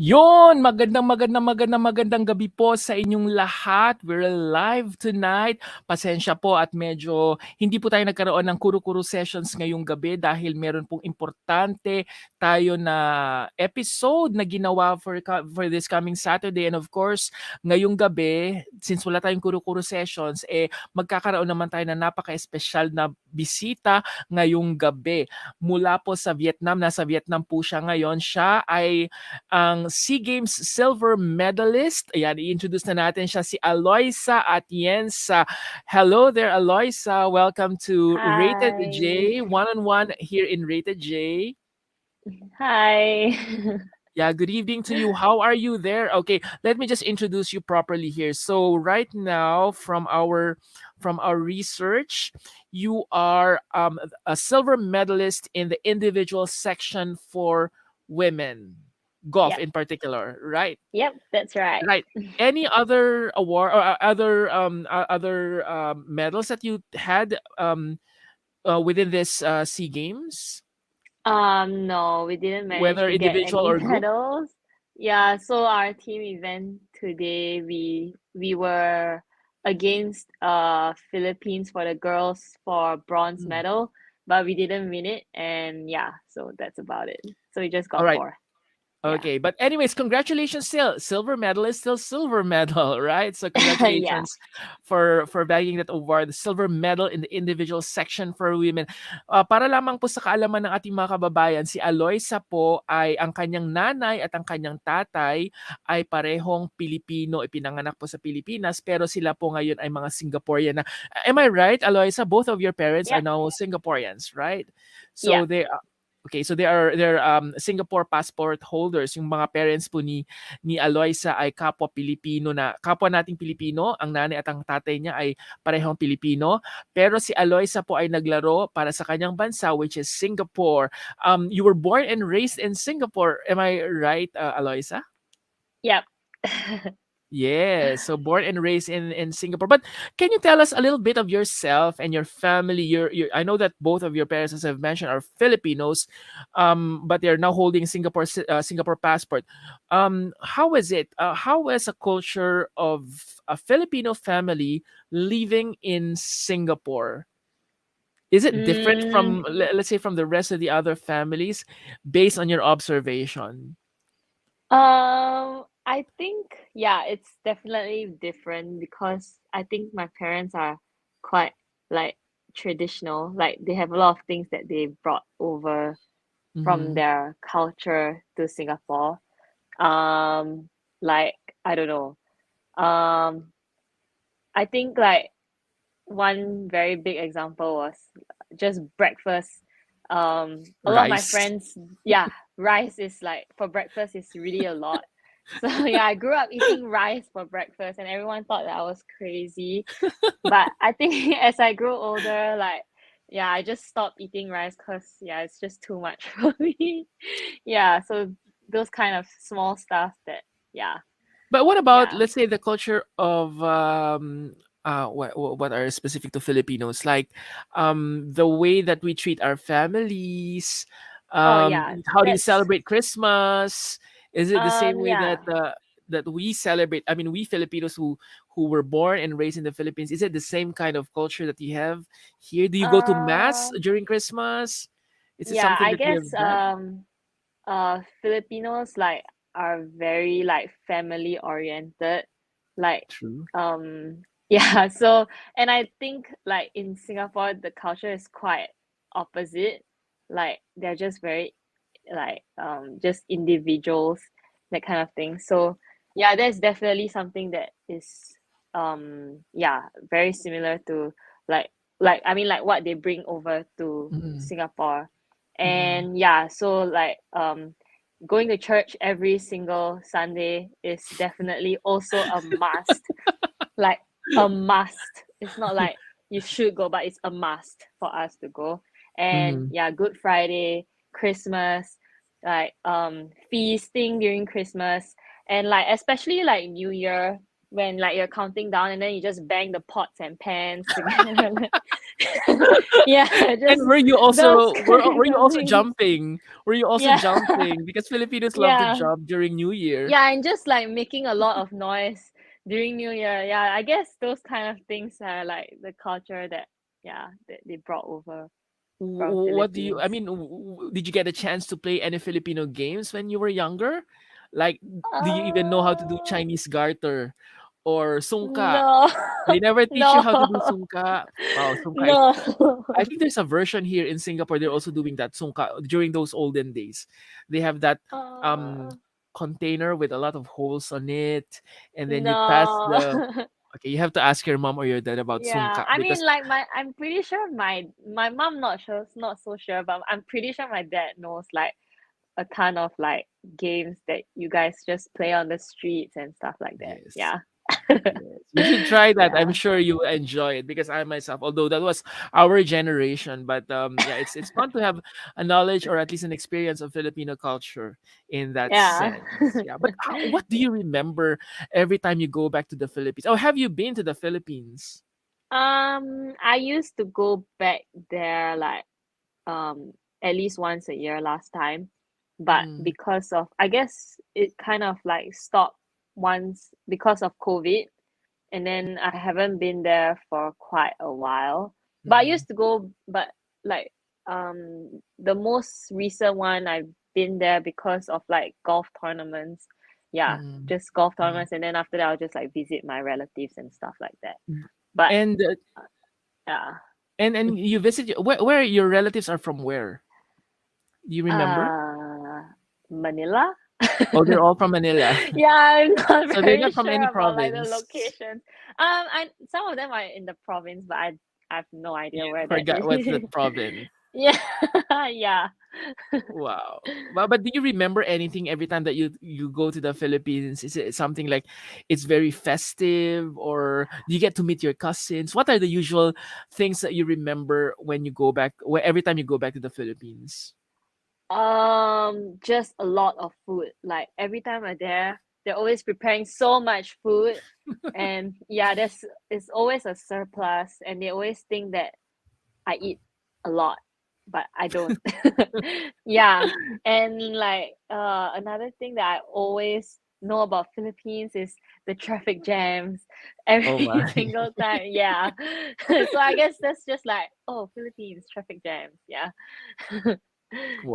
Yon, magandang gabi po sa inyong lahat. We're live tonight. Pasensya po at medyo hindi po tayo nagkaroon ng kuro-kuro sessions ngayong gabi dahil meron pong importante tayo na episode na ginawa for this coming Saturday. And of course, ngayong gabi, since wala tayong kuro-kuro sessions, magkakaroon naman tayo na napaka-espesyal na bisita ngayong gabi. Mula po sa Vietnam, nasa Vietnam po siya ngayon. Siya ay ang SEA Games silver medalist. Ayan, i-introduce na natin siya, si Aloysa Atienza. Hello there, Aloysa. Welcome to Rated Hi. J, one-on-one here in Rated J. Hi. Yeah, good evening to you. How are you there? Okay, let me just introduce you properly here. So right now, from our research, you are a silver medalist in the individual section for women, golf Yep. in particular, right? Yep, that's right. Right. Any other award or other medals that you had within this SEA Games, No, we didn't manage whether to get individual any or group? medals. Yeah, so our team event today, we were against Philippines for the girls for bronze Mm. medal, but we didn't win it, and yeah, so that's about it. So we just All got right. four. Yeah. Okay, but anyways, congratulations still. Silver medal is still silver medal, right? So Yeah. congratulations for bagging that award, the silver medal in the individual section for women. Para lamang po sa kaalaman ng ating mga kababayan, si Aloysa po ay ang kanyang nanay at ang kanyang tatay ay parehong Pilipino, ipinanganak po sa Pilipinas, pero sila po ngayon ay mga Singaporean na. Am I right, Aloysa? Both of your parents are Yep. now Singaporeans, right? So Yep. okay, so they're Singapore passport holders. Yung mga parents po ni Aloysa ay kapwa Pilipino, na kapwa nating Pilipino. Ang nanay at ang tatay niya ay parehong Pilipino. Pero si Aloysa po ay naglaro para sa kanyang bansa, which is Singapore. You were born and raised in Singapore. Am I right, Aloysa? Yep. Yeah, so born and raised in Singapore. But can you tell us a little bit of yourself and your family? I know that both of your parents, as I've mentioned, are Filipinos, but they're now holding Singapore passport. How is it? How is a culture of a Filipino family living in Singapore? Is it different Mm, from, let's say, from the rest of the other families, based on your observation? I think, yeah, it's definitely different because I think my parents are quite like traditional. Like they have a lot of things that they brought over from Mm-hmm. their culture to Singapore. Um, like I don't know. Um, I think like one very big example was just breakfast. A lot of my Rice. friends, yeah, rice is like for breakfast is really a lot. So yeah, I grew up eating rice for breakfast, and everyone thought that I was crazy. But I think as I grew older, like yeah, I just stopped eating rice because yeah, it's just too much for me. Yeah, so those kind of small stuff that yeah, But what about, yeah. let's say, the culture of what are specific to Filipinos, like the way that we treat our families, Oh yeah, how do you that's celebrate Christmas? Is it the same way that yeah. that we celebrate? I mean, we Filipinos who were born and raised in the Philippines, is it the same kind of culture that you have here? Do you go to mass Uh during Christmas? Is it yeah, something I that you guess have done? Filipinos like are very like family oriented. Like True. yeah, so and I think like in Singapore the culture is quite opposite. Like they're just very like just individuals, that kind of thing. So yeah, that's definitely something that is yeah, very similar to like I mean like what they bring over to Mm-hmm. Singapore. Mm-hmm. And yeah, so like going to church every single Sunday is definitely also a must. Like a must. It's not like you should go, but it's a must for us to go. And Mm-hmm. yeah, Good Friday, Christmas, like feasting during Christmas, and like especially like New Year. when like you're counting down and then you just bang the pots and pans together. Yeah, And just those were kinds you of also things. jumping? Were you also Yeah. jumping? Because Filipinos love to Yeah. jump during New Year. Yeah, and just like making a lot of noise during New Year. Yeah, I guess those kind of things are like the culture that, yeah, that they brought over from What do you? I Philippines. mean, did you get a chance to play any Filipino games when you were younger? Like, do you even know how to do Uh, Chinese garter or sungka? no, They never teach you how to do no, sungka. Wow, sungka is. I no. think there's a version here in Singapore. They're also doing that sungka during those olden days. They have that um Uh, container with a lot of holes on it, and then you pass no. the. Okay, you have to ask your mom or your dad about Yeah, sungka I because mean, like I'm pretty sure my mom not sure, not so sure, but I'm pretty sure my dad knows like a ton of like games that you guys just play on the streets and stuff like that. yes. Yeah. Yes, you should try that. I'm Yeah. sure you will enjoy it because I myself, although that was our generation, but yeah, it's fun to have a knowledge or at least an experience of Filipino culture in that Yeah. sense. Yeah, but what do you remember every time you go back to the Philippines? Oh, have you been to the Philippines? I used to go back there like um at least once a year last time, but Mm, because of I guess it kind of like stopped once because of COVID, and then I haven't been there for quite a while. But I mm, used to go, but like the most recent one I've been there because of like golf tournaments. Yeah, mm, just golf mm. tournaments, and then after that I'll just like visit my relatives and stuff like that. But And yeah, and you visit where your relatives are from? Where do you remember? uh, Manila. Oh, they're all from Manila, Yeah, I'm not so they're very not from sure any about like the province. locations. I some of them are in the province, but I have no idea You where that forgot what's the is. province. Yeah, yeah. Wow. But do you remember anything every time that you go to the Philippines? Is it something like it's very festive or do you get to meet your cousins? What are the usual things that you remember when you go back every time you go back to the Philippines? Just a lot of food. Like every time I'm there, they're always preparing so much food, and yeah, there's it's always a surplus, and they always think that I eat a lot, but I don't. Yeah. And like another thing that I always know about Philippines is the traffic jams Oh every my. single time. Yeah. So I guess that's just like, oh, Philippines traffic jams. Yeah.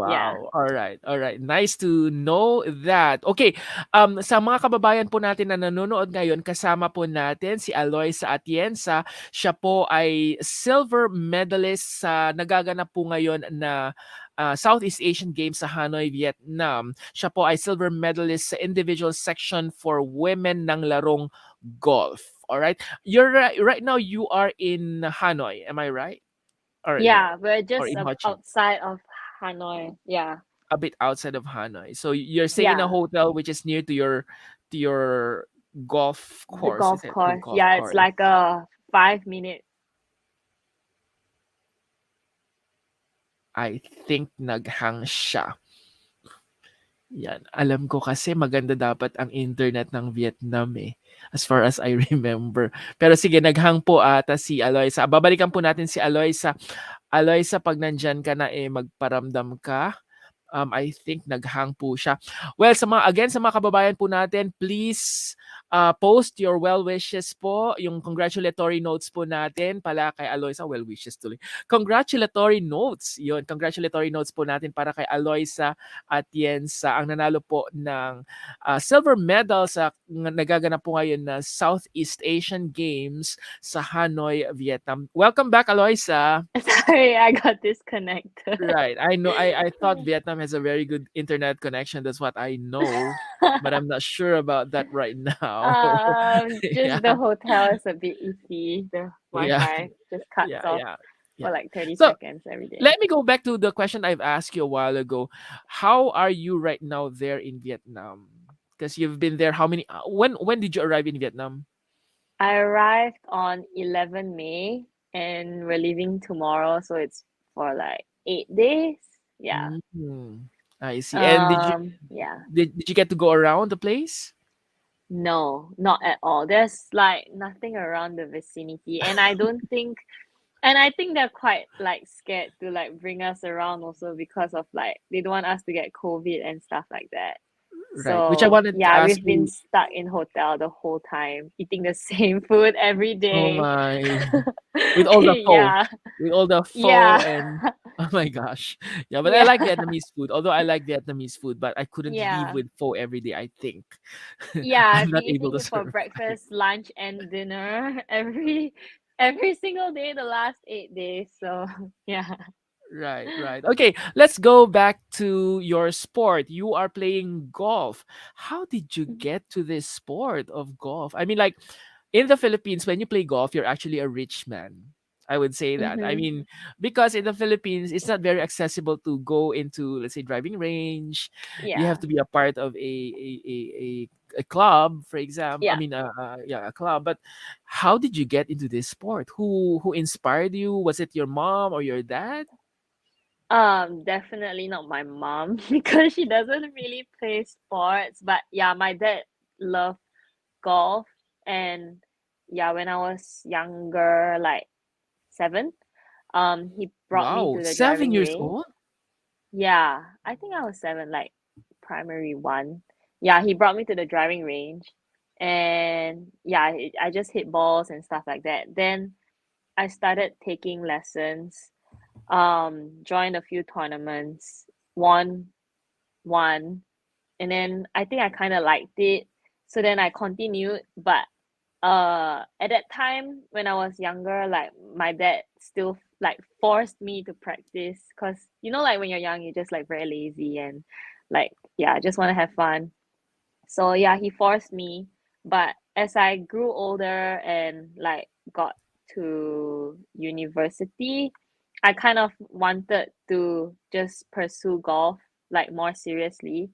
Yeah. Wow. All right. All right. Nice to know that. Okay. Sa mga kababayan po natin na nanonood ngayon, kasama po natin si Aloysa Atienza. Siya po ay silver medalist sa nagaganap po ngayon na Southeast Asian Games sa Hanoi, Vietnam. Siya po ay silver medalist sa individual section for women ng larong golf. All right. You're right now you are in Hanoi, am I right? Or no? Yeah. We're Or just in Ho Chi Minh? outside of Hanoi. Yeah. A bit outside of Hanoi. So you're staying in a Yeah. hotel which is near to your golf The course, is golf it? Your course. golf Yeah. It's course. like a 5 minute. I think naghang siya. Yan. Alam ko kasi maganda dapat ang internet ng Vietnam eh. As far as I remember. Pero sige, naghang po ata si Aloysa. Babalikan po natin si Aloysa. Aloysa, pag nandyan ka na eh, magparamdam ka. I think naghang po siya. Well, sa mga kababayan po natin, please post your well wishes po, yung congratulatory notes po natin pala kay Aloysa. Well wishes tuloy. Congratulatory notes. Yun, congratulatory notes po natin para kay Aloysa Atienza, ang nanalo po ng silver medal sa nagaganap po ngayon na Southeast Asian Games sa Hanoi, Vietnam. Welcome back, Aloysa. Sorry, I got disconnected. Right. I know I thought Vietnam has a very good internet connection. That's what I know. But I'm not sure about that right now. Just the Yeah. hotel is a bit iffy. The Yeah. Wi-Fi just cuts Yeah. off Yeah. for Yeah. like 30 So seconds every day. let me go back to the question I've asked you a while ago. How are you right now there in Vietnam? Because you've been there how many when did you arrive in Vietnam? I arrived on 11 May and we're leaving tomorrow, so it's for like 8 days. Yeah. Mhm. I see. And Yeah. did you get to go around the place? No, not at all. There's like nothing around the vicinity, and I think they're quite like scared to like bring us around also because of like they don't want us to get COVID and stuff like that. Right. Which I So wanted to yeah, ask we've been you. stuck in hotel the whole time, eating the same food every Oh day. my. With all the pho. Yeah, With all the pho yeah, and oh my gosh. Yeah, but I yeah, like Vietnamese food. Although I like Vietnamese food, but I couldn't live yeah. with pho every day, I think. Yeah, I'm I've not been able eating to it for survive. breakfast, lunch, and dinner every single day the last 8 days. So yeah. Right, right. Okay, let's go back to your sport. You are playing golf. How did you get to this sport of golf? I mean, like in the Philippines, when you play golf, you're actually a rich man. I would say that. I Mm-hmm. mean, because in the Philippines, it's not very accessible to go into, let's say, driving range. You have Yeah. to be a part of a club, for example. I Yeah. mean, yeah, a club. But how did you get into this sport? Who inspired you? Was it your mom or your dad? Definitely not my mom because she doesn't really play sports. But yeah, my dad loved golf, and yeah, when I was younger, like 7, he brought me Wow, to the 7 driving years range. old? Yeah, I think I was 7, like primary 1. Yeah, he brought me to the driving range, and yeah, I just hit balls and stuff like that. Then I started taking lessons, joined a few tournaments, won one, and then I think I kind of liked it. So then I continued, but at that time when I was younger, like my dad still like forced me to practice because you know like when you're young you're just like very lazy and like yeah, just want to have fun. So yeah, he forced me, but as I grew older and like got to university, I kind of wanted to just pursue golf like more seriously.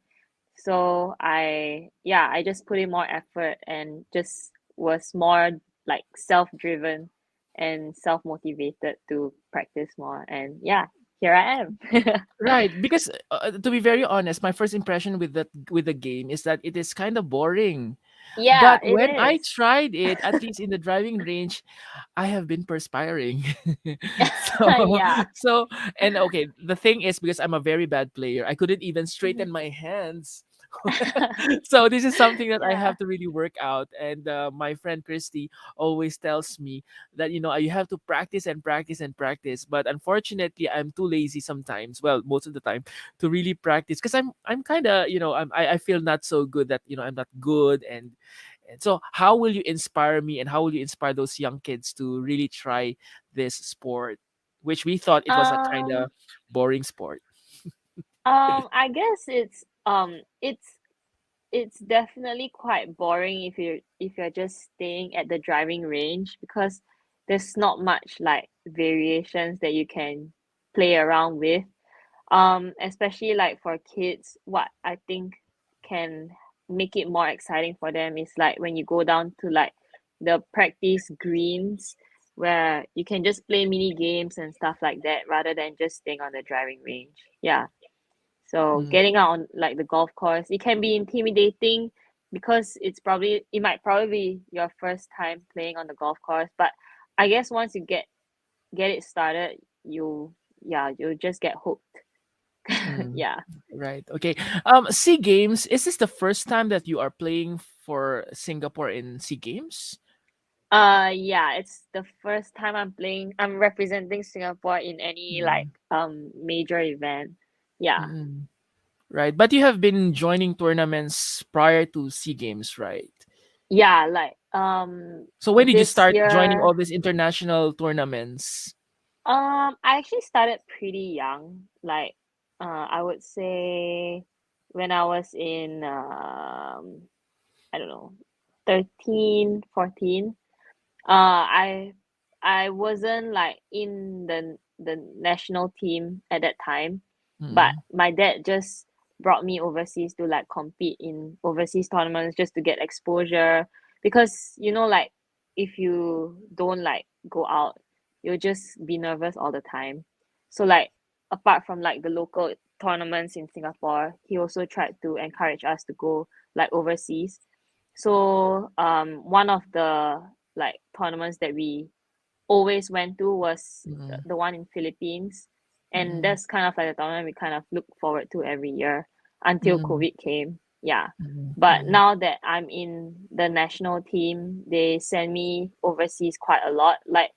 So I just put in more effort and just was more like self-driven and self-motivated to practice more. And yeah, here I am. Right, because to be very honest, my first impression with the game is that it is kind of boring. Yeah, But it when I is. tried it, at least in the driving range, I have been perspiring. so Yeah. so and okay, the thing is because I'm a very bad player, I couldn't even Mhm. straighten my hands. So this is something that I Yeah. have to really work out. And my friend Christy always tells me that you have to practice and practice and practice. But unfortunately, I'm too lazy sometimes. Well, most of the time, to really practice because I'm kind of I feel not so good that I'm not good. And so how will you inspire me and how will you inspire those young kids to really try this sport, which we thought it was a kind Um, of boring sport? I guess it's definitely quite boring if you're just staying at the driving range because there's not much like variations that you can play around with. Especially like for kids, what I think can make it more exciting for them is like when you go down to like the practice greens where you can just play mini games and stuff like that rather than just staying on the driving range. Yeah. So Mm, getting out on like the golf course, it can be intimidating because it might probably be your first time playing on the golf course. But I guess once you get it started, you'll just get hooked. mm. Yeah. Right. Okay. Sea Games, is this the first time that you are playing for Singapore in Sea Games? Yeah, it's the first time I'm representing Singapore in any like Mm, major event. Yeah. mm. Right. But you have been joining tournaments prior to Sea Games, right? Yeah, like So when did you this start joining year, all these international tournaments? I actually started pretty young. Like I would say when I was in I don't know, 13, 14. I wasn't like in the national team at that time, but Mm, my dad just brought me overseas to like compete in overseas tournaments just to get exposure because like if you don't like go out, you'll just be nervous all the time. So like apart from like the local tournaments in Singapore, he also tried to encourage us to go like overseas. So one of the like tournaments that we always went to was Mm, the one in Philippines, and mm, that's kind of like the tournament we kind of look forward to every year until mm, COVID came. Yeah. mm, But mm, now that I'm in the national team, they send me overseas quite a lot. Like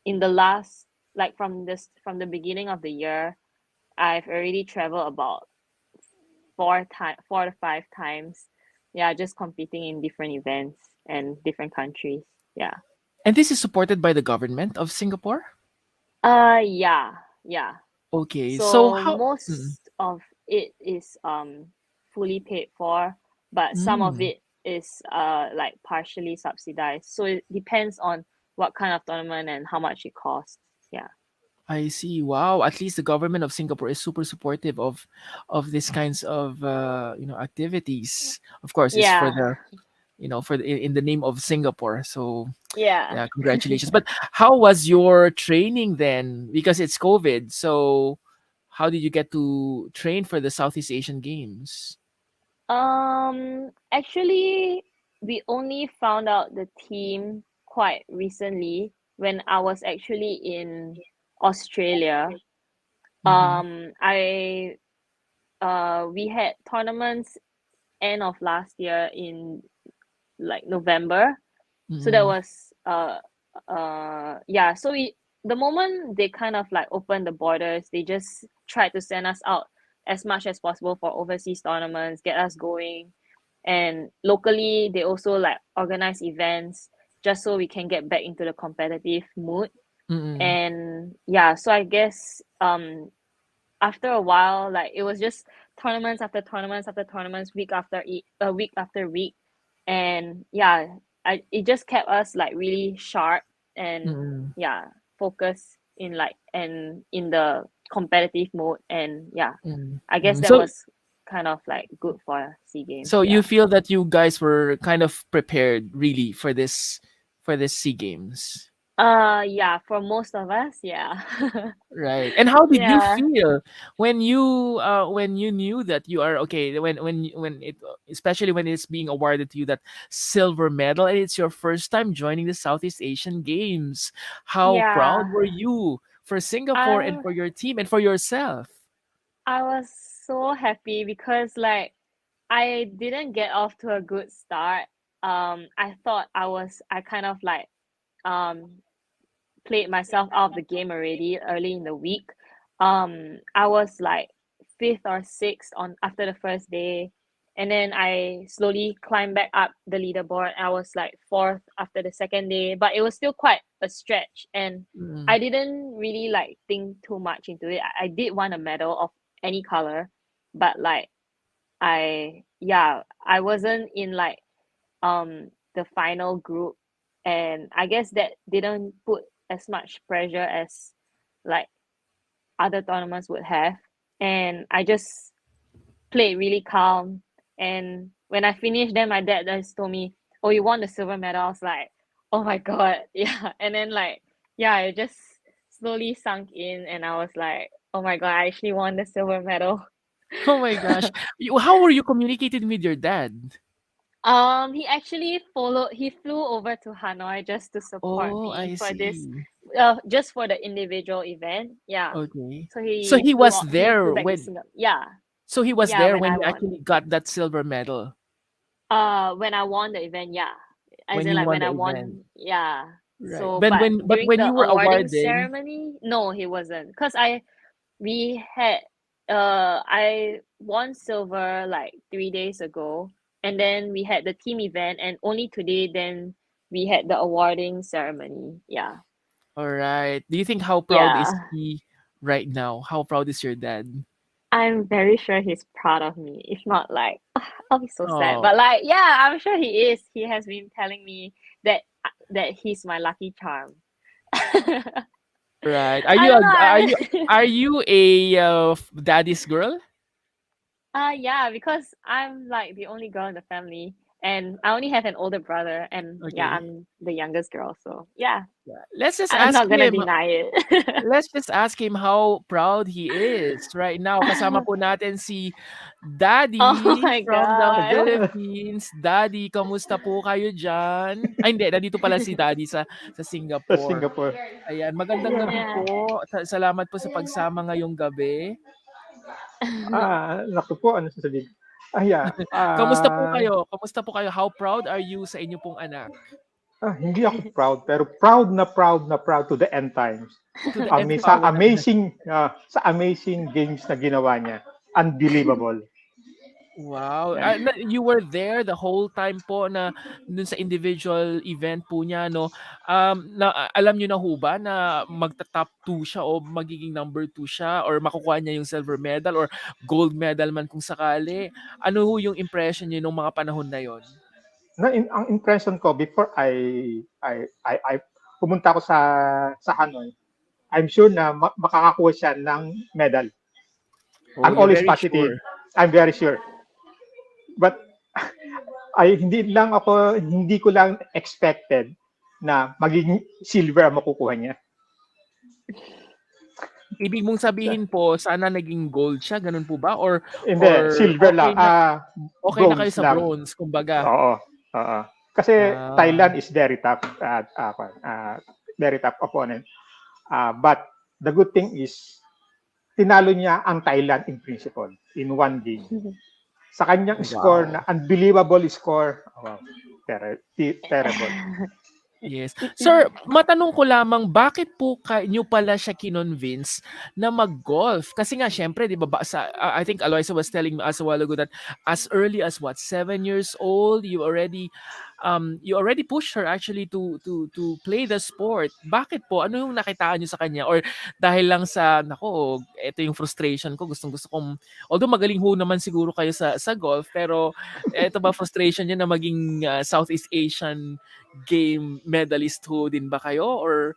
in the last like from the beginning of the year, I've already traveled about 4 to 5 times. Yeah, just competing in different events and different countries. Yeah. and this is supported by the government of Singapore? Yeah, yeah. Okay, so So how mm, most of it is fully paid for, but some of mm, it is like partially subsidized. So it depends on what kind of tournament and how much it costs. Yeah. I see. Wow, at least the government of Singapore is super supportive of these kinds of activities. Of course, it's for Yeah. the for in the name of Singapore. So Yeah. yeah, congratulations. But how was your training then? Because it's COVID. So how did you get to train for the Southeast Asian Games? Actually, we only found out the team quite recently when I was actually in Australia. Mm-hmm. I we had tournaments end of last year in like November. So that Mm-hmm. was yeah, so the moment they kind of like opened the borders, they just tried to send us out as much as possible for overseas tournaments, get us going. And locally they also like organize events just so we can get back into the competitive mood. Mm-hmm. And yeah, so I guess after a while, like it was just tournaments after tournaments after tournaments, week after week, and yeah, it just kept us like really sharp and Mm-hmm. yeah, focused in like and in the competitive mode, and yeah, I guess Mm-hmm. that So was kind of like good for SEA Games. so you Yeah. feel that you guys were kind of prepared really for this SEA Games. Yeah, for most of us, yeah. Right. And how did you Yeah. feel when you knew that you are okay when it especially when it's being awarded to you that silver medal and it's your first time joining the Southeast Asian Games. How proud Yeah. were you for Singapore and I for your team and for yourself? I was so happy because like I didn't get off to a good start. I thought I kind of like um played myself out of the game already early in the week. I was like fifth or sixth on after the first day, and then I slowly climbed back up the leaderboard. I was like fourth after the second day, but it was still quite a stretch, and Mm, I didn't really like think too much into it. I did want a medal of any color, but like I wasn't in like the final group, and I guess that didn't put as much pressure as like other tournaments would have, and I just played really calm. And when I finished, then my dad just told me, "Oh, you won the silver medal." I was like, "Oh my god!" Yeah. And then like yeah, it just slowly sunk in, and I was like, "Oh my god, I actually won the silver medal." oh my gosh. How were you communicating with your dad? He actually followed. He flew over to Hanoi just to support Oh, me I for this, see. just for the individual event. Yeah. Okay. So So he was he flew there back to when Singapore. Yeah, so he was yeah. there When when I you won, actually got that silver medal, when I won the event, yeah. As when in you like won when the I event. won, yeah. Right. So, But but during when the you were awarding awarding, ceremony, no, he wasn't. Cause we had I won silver like 3 days ago, and then we had the team event, and only today then we had the awarding ceremony. Yeah. all right. Do you think how proud is Yeah. he right now? How proud is your dad? I'm very sure he's proud of me. If not, like, I'll be so sad. Oh, But like, yeah, I'm sure he is. He has been telling me that he's my lucky charm. I right. don't know. Are you a daddy's girl? Yeah, because I'm like the only girl in the family, And I only have an older brother, and yeah, Okay. I'm the youngest girl. So yeah, Yeah. Let's just I'm ask not gonna him. deny it. Let's just ask him how proud he is right now. Kasama po natin si Oh Daddy my from the god. Aga, Philippines. Daddy, kamusta po kayo diyan? Ay hindi, nandito pala si Daddy sa sa Singapore. Singapore. Ayan, magandang Yeah. gabi Yeah. po. Salamat po sa pagsama ngayong gabi. Naku po, ano sasabihin? Yeah. Kamusta po kayo? Kamusta po kayo? How proud are you sa inyo pong anak? Hindi ako proud, pero proud na proud na proud to the end times. To the nth Sa power talaga. amazing games na ginawa niya. Unbelievable. Wow, Yeah. you were there the whole time po na dun sa individual event po niya 'no? Alam niyo na ho ba na magta-top 2 siya o magiging number 2 siya or makukuha niya yung silver medal or gold medal man kung sakali? Ano ho yung impression niyo nung mga panahon na yon? Ang impression ko before I pumunta ako sa Hanoi, I'm sure na makakakuha siya ng medal. Oh, I'm you're always very positive. sure. I'm very sure. But hindi ko lang expected na magiging silver ang makukuha niya. Ibig mong sabihin po sana naging gold siya, ganun po ba? Hindi, Or silver lang. okay na kayo Bronze sa lang. bronze kumbaga? Oo. Oo. Kasi Ah, Thailand is very tough very tough opponent. But the good thing is tinalo niya ang Thailand in principle in one game. Sa kanyang score na wow. unbelievable score. Wow. Terrible. Yes. Sir, matanong ko lamang, bakit po niyo pala siya kinonvince na mag-golf? Kasi nga, syempre, di ba, I think Aloysa was telling me us a while ago that as early as what, 7 years old, you already pushed her actually to play the sport. Bakit po? Ano yung nakitaan niyo sa kanya? Or dahil lang sa, nako, ito yung frustration ko, gustong-gusto kong, although magaling ho naman siguro kayo sa golf, pero ito ba frustration niya na maging Southeast Asian game medalist ho din ba kayo or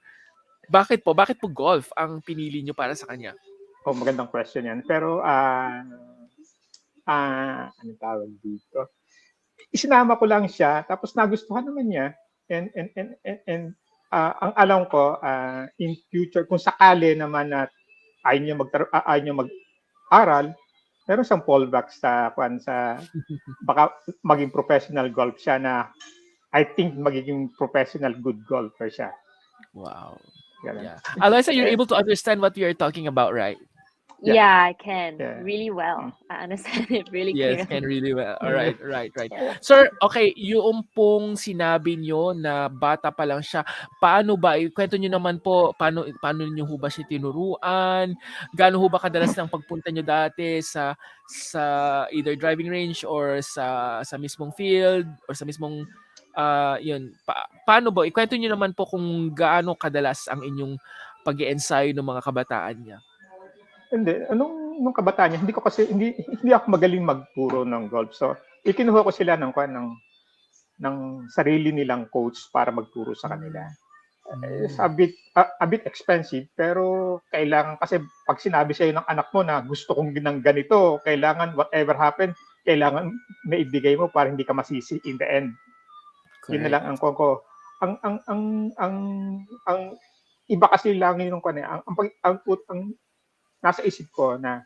bakit po golf ang pinili niyo para sa kanya? Magandang question yan. Pero, anong tawag dito? Isinama ko lang siya, tapos nagustuhan naman niya. And ang alam ko, in future, kung sakali naman na ayaw niya mag-aral, meron siyang fallback sa baka maging professional golf siya na I think magiging professional good golfer siya. Wow. Ganun. Yeah. Aloysa, you're Eh, able to understand what we are talking about, right? Yeah. Yeah, I can Yeah. really well. I understand it really Yes, can clearly. really well. All Yeah. right. Sir, okay, yung pong sinabi nyo na bata pa lang siya, paano ba, kwento nyo naman po, paano nyo ho ba siya tinuruan? Gaano ho ba kadalas ng pagpunta nyo dati sa either driving range or sa mismong field or sa mismong yun, paano ba? Ikwento nyo naman po kung gaano kadalas ang inyong pag-i-ensayo ng mga kabataan niya. Hindi, nung kabataan niya, hindi ako magaling magturo ng golf. So, ikinuha ko sila ng sarili nilang coach para magturo sa kanila. It's a bit expensive, pero kailangan, kasi pag sinabi sa'yo ng anak mo na gusto kong ng ganito, kailangan whatever happen, kailangan maibigay mo para hindi ka masisi in the end. Yun na lang ang ko. Ang iba kasi lang yung ang nasa isip ko na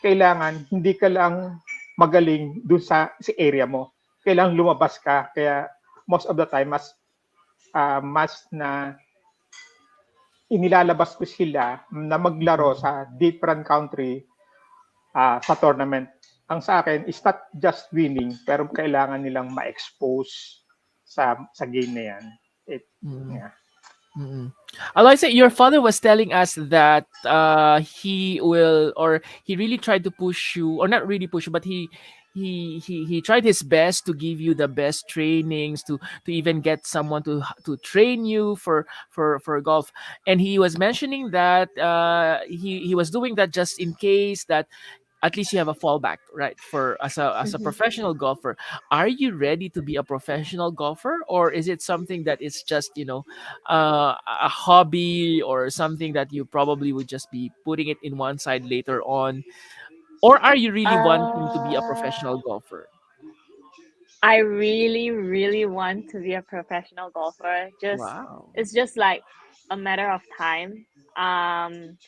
kailangan hindi ka lang magaling dun sa area mo. Kailangan lumabas ka. Kaya most of the time, mas na inilalabas ko sila na maglaro sa different country sa tournament. Ang sa akin is not just winning, pero kailangan nilang ma-expose sa game na yan. Yeah. Mm-mm. Aloysa, your father was telling us that he will, or he really tried to push you, or not really push you, but he tried his best to give you the best trainings, to even get someone to train you for golf. And he was mentioning that he was doing that just in case that at least you have a fallback, right? For as a Mhm. professional golfer, are you ready to be a professional golfer, or is it something that is just a hobby or something that you probably would just be putting it in one side later on, or are you really wanting to be a Uh, professional golfer? I really, really want to be a professional golfer. Just Wow. it's just like a matter of time. Um,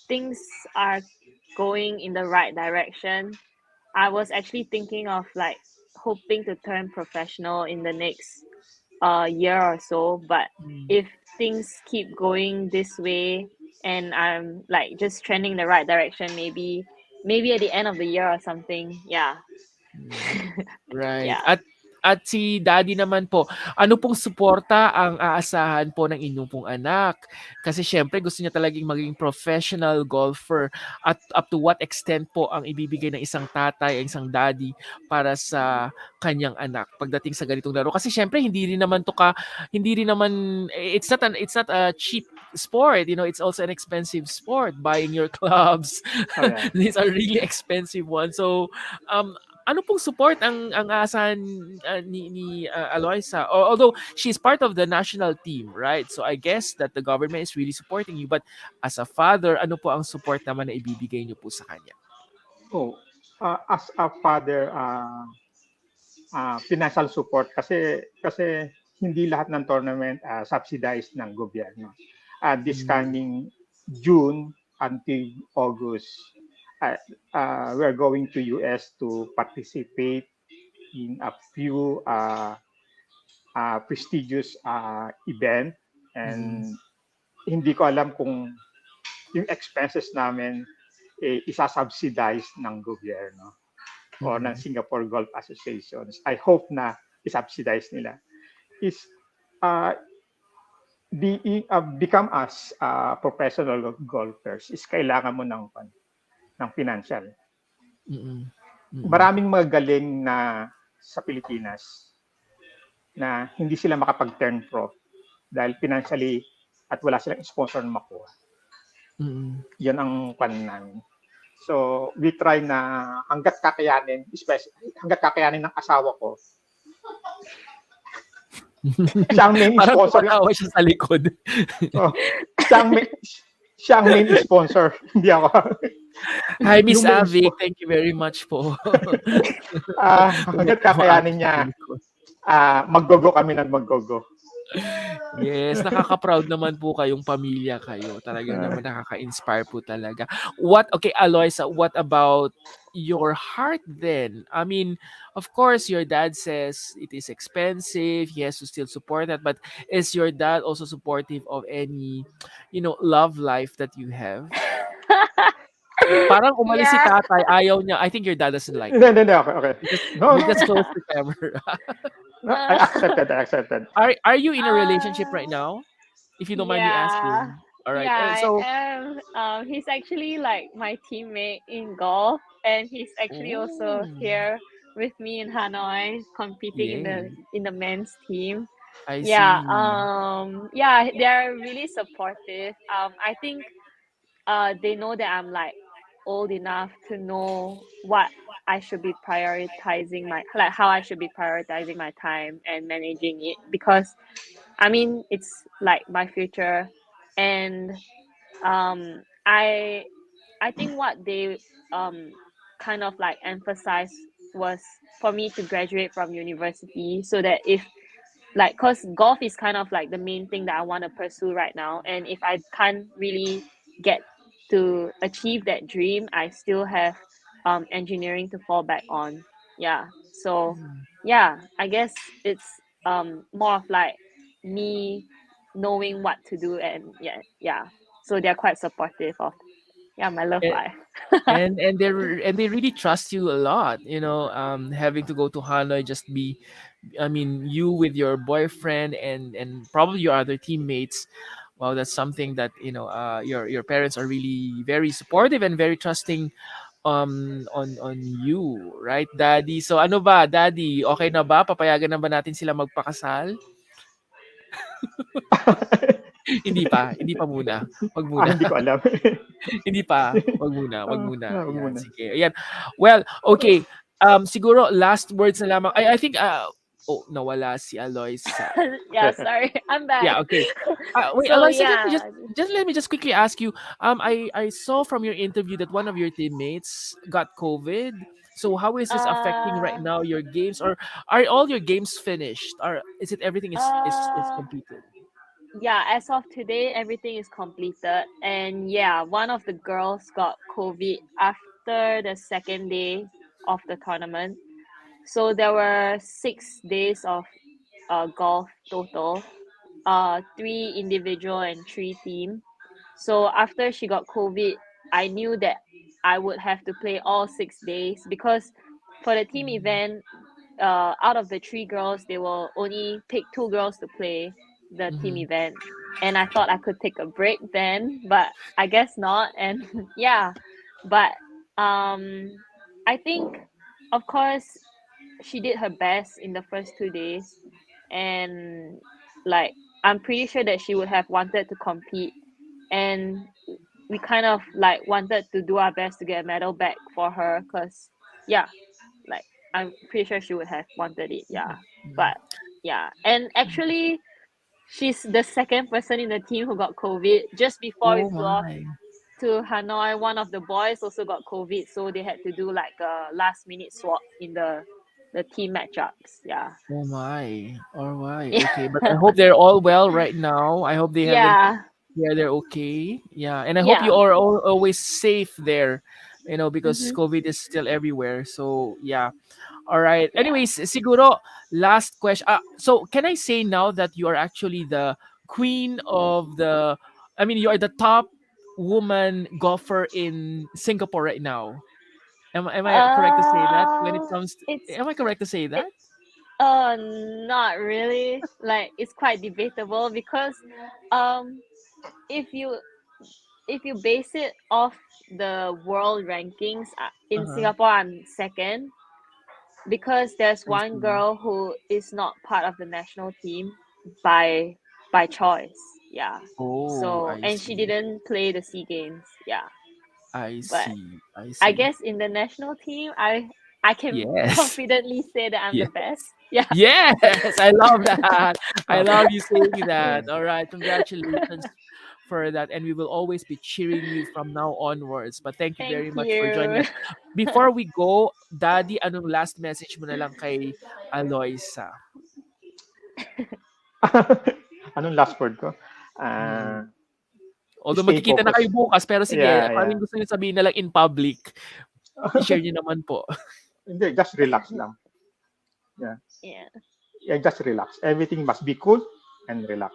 Things are going in the right direction. I was actually thinking of like hoping to turn professional in the next year or so, but Mm, if things keep going this way and I'm like just trending in the right direction, maybe at the end of the year or something. Yeah. mm. Right. Yeah. At si daddy naman po, ano pong suporta ang aasahan po ng inyong pong anak? Kasi siyempre gusto niya talagang maging professional golfer at up to what extent po ang ibibigay ng isang tatay, isang daddy para sa kanyang anak pagdating sa ganitong laro. Kasi siyempre hindi rin naman it's not a cheap sport, you know, it's also an expensive sport buying your clubs. Oh, yeah. These are really expensive ones. So um ano pong support ang aasahan ni Aloysa? Although she's part of the national team, right? So I guess that the government is really supporting you. But as a father, ano po ang support naman na ibibigay niyo po sa kanya? Oh, as a father, financial support kasi hindi lahat ng tournament subsidized ng gobyerno. This Mm, coming June until August, uh, we're going to US to participate in a few prestigious event, mm, and hindi ko alam kung yung expenses namin isa-subsidize ng gobyerno or ng mm, Singapore Golf Associations. I hope na isubsidize nila. Is uh, become as professional golfers is kailangan mo ng financial. mm, mm, Maraming magaling na sa Pilipinas na hindi sila makapag-turn pro dahil financially at wala silang sponsor na makuha. mm. Yan ang pan namin. So, we try na hanggat kakayanin, especially hanggat kakayanin ng asawa ko. Siya ang main Parang sponsor. tumatawa siya sa likod. Oh, siya ang main sponsor, hindi ako. Hi, Miss Yung main Avic. Thank you very much po. hanggat Tumatawa ate kakayanin sa niya, likod. maggogo kami ng maggogo. Yes, nakaka-proud naman po kayong pamilya kayo. Talaga naman nakaka-inspire po talaga. Okay, Aloysa, what about your heart then? I mean, of course, your dad says it is expensive. He has to still support that. But is your dad also supportive of any, love life that you have? Parang umalis si Yeah. tatay, ayaw niya. I think your dad doesn't like Hindi, it. hindi, hindi, okay, okay. No, We no, just close the camera. no, I accepted, I accepted. Are you in a relationship uh, right now? If you don't mind me yeah. asking. All right. Yeah, I So, am. He's actually like my teammate in golf, and he's actually also oh, here with me in Hanoi, competing in the yay. men's team. I Yeah. see. Yeah, they're really supportive. I think they know that I'm like old enough to know what I should be prioritizing like how I should be prioritizing my time and managing it, because I mean it's like my future. And um I I think what they um kind of like emphasized was for me to graduate from university, so that if like, because golf is kind of like the main thing that I want to pursue right now, and if I can't really get to achieve that dream, I still have engineering to fall back on. Yeah, so Mm. yeah, I guess it's more of like me knowing what to do, and yeah, so they're quite supportive of my love A- life. and they really trust you a lot, having to go to Hanoi, I mean, you with your boyfriend and probably your other teammates. Wow, that's something that, your parents are really very supportive and very trusting on you, right, Daddy? So ano ba, Daddy, okay na ba? Papayagan na ba natin sila magpakasal? Hindi pa muna. Wag muna. Hindi ko alam. Hindi pa, wag muna. Wag Ayan, muna. sige. Ayan. Well, okay. Siguro last words na lamang. I think nawala si Aloysa. Yeah, sorry, I'm back. Yeah, okay. Wait, So Aloysa, yeah. let me just quickly ask you. I saw from your interview that one of your teammates got COVID. So how is this affecting right Uh, now your games, or are all your games finished? Or is it everything is uh, completed? yeah, as of today, everything is completed. And yeah, one of the girls got COVID after the second day of the tournament. So there were 6 days of golf total, three individual and three team. So after she got COVID, I knew that I would have to play all 6 days because for the team Mm, event, out of the three girls, they will only pick two girls to play the team mhm, event. And I thought I could take a break then, but I guess not. And yeah, but I think, of course, she did her best in the first 2 days, and like I'm pretty sure that she would have wanted to compete, and we kind of like wanted to do our best to get a medal back for her, because yeah, like I'm pretty sure she would have wanted it. Yeah, mhm. but yeah, and actually she's the second person in the team who got COVID. Just before we Oh flew off my. to Hanoi, one of the boys also got COVID, so they had to do like a last minute swap in the team matchups. Yeah. Oh my. All right. Okay. But I Yeah. hope they're all well right now. I hope they haven't. Yeah. Yeah, they're okay. Yeah, and I hope you Yeah. are always safe there. Because Mm-hmm. COVID is still everywhere. So yeah. All right. Yeah. Anyways, siguro last question. So can I say now that you are actually the queen of the? I mean, you are the top woman golfer in Singapore right now. Am I correct to say that when it Uh, comes to? it's Am I correct to say it. that? Not really. Like it's quite debatable because, um, if you base it off the world rankings, Uh in huh. Singapore I'm second, because there's I one see. girl who is not part of the national team by choice. Yeah. Oh, So, I and she see. didn't play the SEA Games. Yeah. I But see. I I see. guess in the national team, I can Yes. confidently say that I'm Yeah. the best. Yeah. Yes, I love that. I love you saying that. All right, congratulations for that, and we will always be cheering you from now onwards. But thank you Thank very much for joining you. us. Before we go, Daddy, anong last message mo na lang kay Aloysa? Anong last word ko? Mm. Ah, Although stay magkikita na kayo focused. bukas, pero sige, Yeah, kung ano yeah. yung gusto niyo sabihin na lang in public, i-share niyo naman po. Hindi, just relax lang. Yeah. Yeah. Yeah, just relax. Everything must be cool and relax.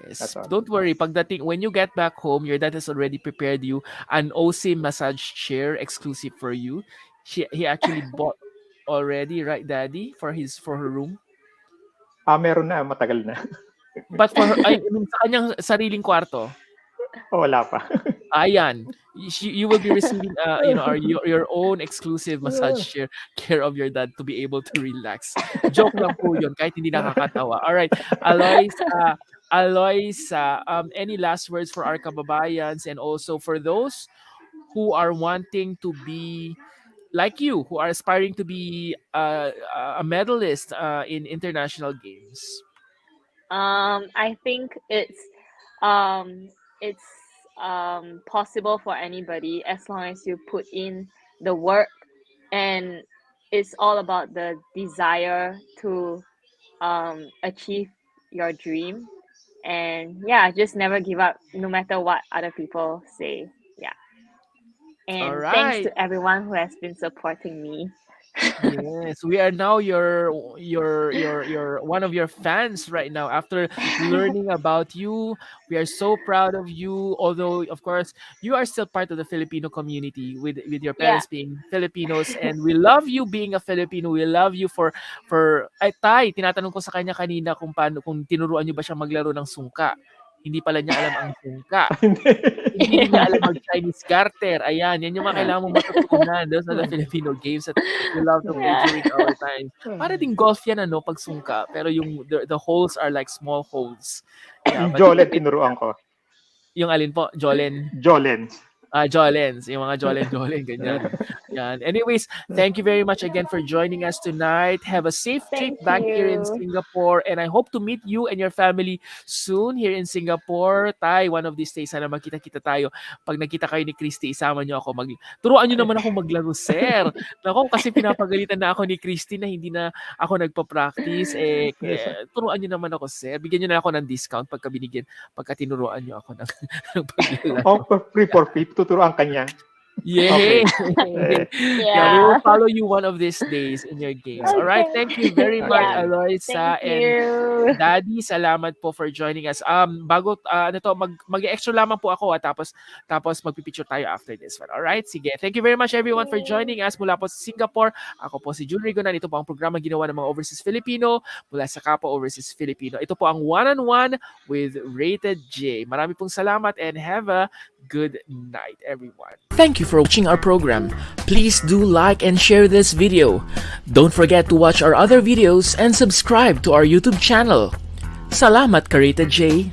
That's Yes. all. Don't worry. Pagdating, when you get back home, your dad has already prepared you an OC massage chair exclusive for you. He actually bought already, right, Daddy, for her room. Meron na, matagal na. But for her, I mean, sa kanyang sariling kwarto. Wala pa. Ayan. You will be receiving your own exclusive massage chair care of your dad to be able to relax. Joke lang po 'yun kahit hindi nakakatawa. All right. Aloysa, any last words for our kababayans and also for those who are wanting to be like you, who are aspiring to be a medalist in international games? I think um it's possible for anybody as long as you put in the work, and it's all about the desire to achieve your dream. And yeah, just never give up no matter what other people say. Yeah. All And thanks right. to everyone who has been supporting me. Yes, we are now your one of your fans right now. After learning about you, we are so proud of you. Although, of course, you are still part of the Filipino community with your Yeah. parents being Filipinos, and we love you being a Filipino. We love you for ay tay. Tinatanong ko sa kanya kanina kung tinuruan niyo ba siya maglaro ng sungka. Hindi pala niya alam ang sungka. Hindi. Hindi rin niya alam mag-Chinese garter. Ayan, yan yung mga kailangan mong matutunan. Those are the Filipino games that we love to play Yeah. during our times. Para din golf yan, ano, pag sungka. Pero yung the holes are like small holes. Yeah, Yung but Jolen, tinuruan ko. yung alin po? Jolen. Jolen. Jolens, yung mga Jolen, ganyan. Yan. Anyways, thank you very much again for joining us tonight. Have a safe trip Thank back here in you. Singapore, and I hope to meet you and your family soon here in Singapore. Tay, one of these days, sana magkita-kita tayo. Pag nakita kayo ni Christy, isama niyo ako. Turuan niyo naman ako maglaro, sir. Nako, kasi pinapagalitan na ako ni Christy na hindi na ako nagpa-practice. Yes. Turuan niyo naman ako, sir. Bigyan niyo na ako ng discount pagka tinuruan niyo ako ng, ng paglalaro. Oh, free for free. Tuturuan ka niya. Yay! Eh, Yeah, we will Yeah. follow you one of these days in your games. All right, Okay. thank you very much, Yeah. Aloysa. Thank And you. Daddy, salamat po for joining us. Bago mag-extra lamang po ako tapos magpipicture tayo after this one. All right? Sige. Thank you very much everyone for joining us mula po sa Singapore. Ako po si June Rigonan. Ito po ang programa ginawa ng mga Overseas Filipino mula sa Kapwa Overseas Filipino. Ito po ang one-on-one with Rated J. Marami pong salamat and have a good night, everyone. Thank you for watching our program. Please do like and share this video. Don't forget to watch our other videos and subscribe to our YouTube channel. Salamat, Karita J.